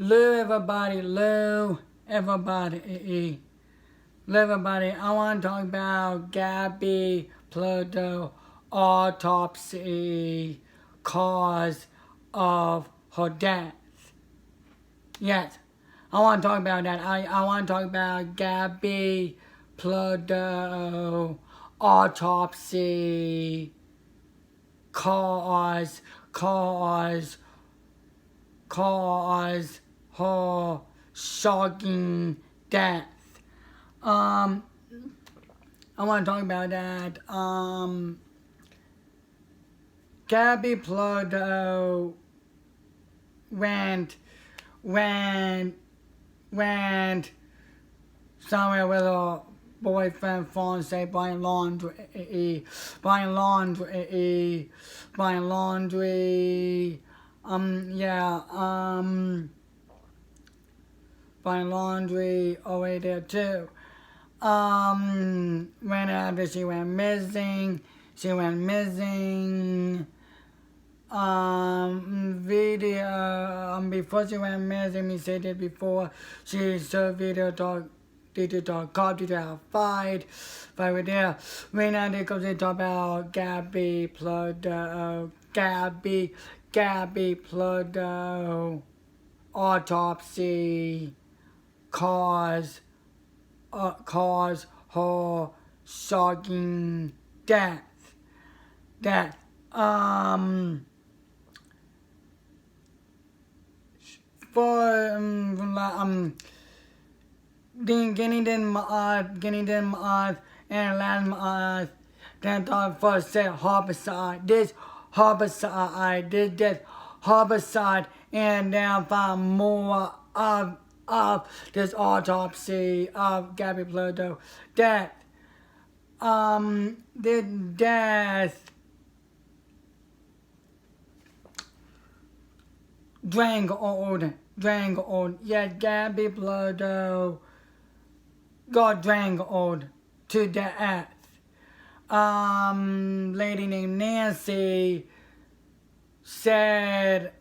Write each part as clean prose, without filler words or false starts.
Hello everybody. I want to talk about Gabby, Petito, autopsy, cause of her death. Yes, I want to talk about that. I want to talk about Gabby, Petito, autopsy, cause her shocking death. I want to talk about that. Gabby Petito went somewhere with her boyfriend, fiance, buying laundry, buying laundry, buying laundry over there too. When after she went missing, before she went missing, we said it before, she saw video talk, cop to have fight with there. When I did go to talk about Gabby Petito, autopsy, cause her shocking death. Getting them and last then thought first said homicide, this homicide, and then found more of this autopsy of Gabby Petito death. The death drank old. Yet Gabby Petito got strangled to death. Lady named Nancy said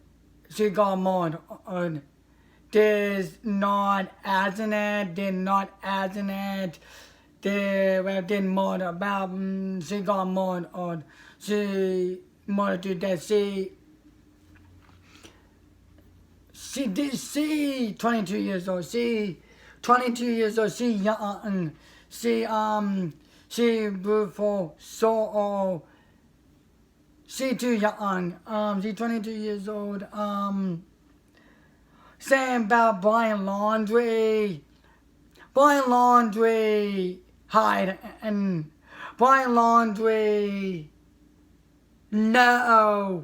she got murdered. Did not didn't murder about she got murdered. She murdered to death. She 22 years old. She young. She beautiful, so old. She too young. She 22 years old. Saying about buying laundry, hide and buying laundry. No,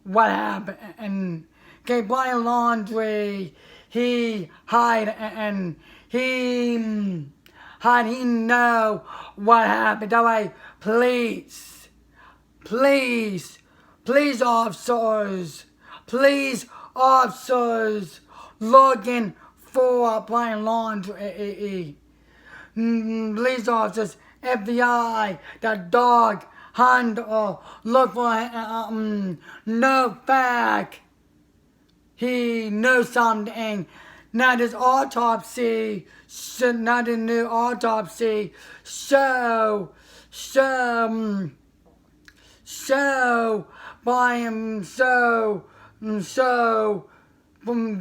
what happened? Okay, buying laundry. He hide and he know what happened. That way, please, officers, looking for buying laundry. Police officers, FBI, the dog hunter, look for no fact. He knows something. Now this autopsy, not the new autopsy, show by him,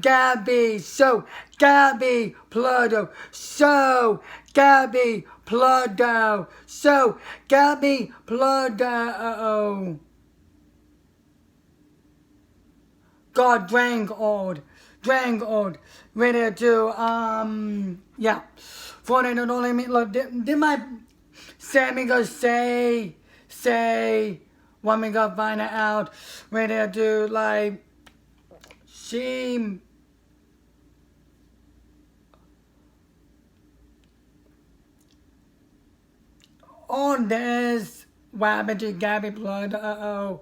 Gabby Petito, Gabby Petito got strangled, ready to, for the don't let me, look, did my Sammy go say, want me go find it out, ready to, like, she, on this, what happened to Gabby Petito,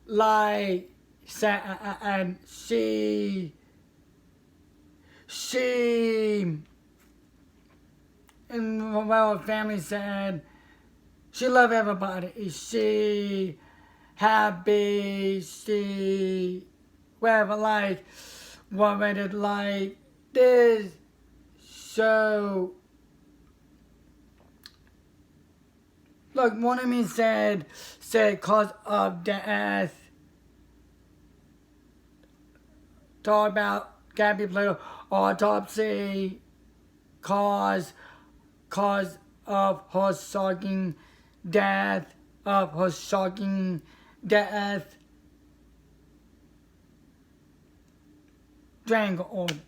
like, and she and well, her family said she loved everybody. She happy, she whatever, like what made it like this show. Look, one of me said cause of death. Talk about Gabby Petito, autopsy, cause of her shocking death, strangled,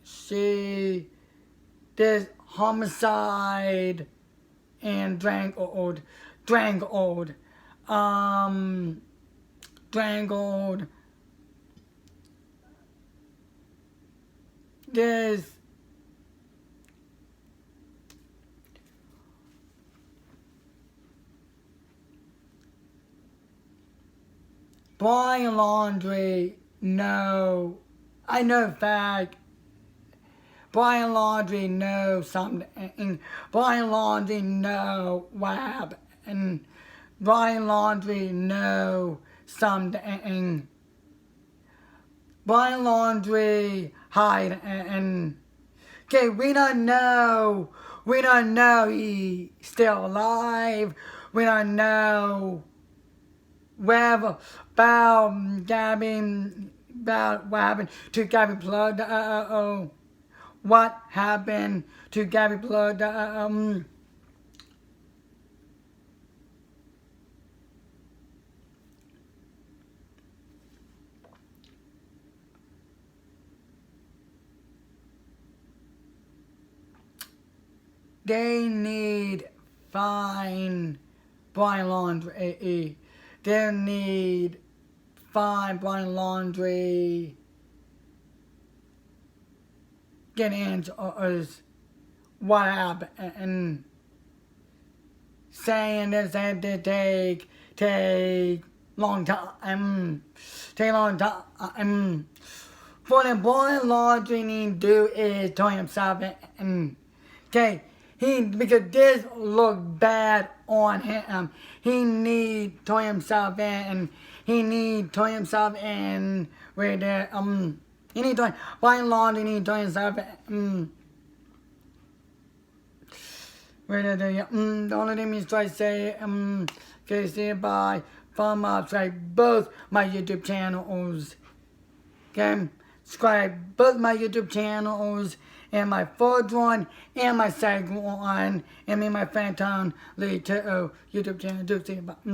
she, this homicide, and strangled, this Brian Laundrie, no. I know fact. Brian Laundrie knows something. Brian Laundrie know what happened. Brian Laundrie know something. Brian Laundrie hide and okay, we don't know he's still alive. We don't know whatever about Gabby, about what happened to Gabby Petito. What happened to Gabby Petito? They need find Brian Laundrie. They need find Brian Laundrie. Get answers what happened and saying this had to take long time. What the Brian Laundrie need to do is tell himself and okay. Because this look bad on him. He need to himself in. He need to himself in with the he need to Brian Laundrie need to himself with the only thing is try to say okay, say bye. Follow subscribe both my YouTube channels. Okay, subscribe both my YouTube channels. And my first one, and my second one, and me, my Phantom Lead to YouTube channel. Do see about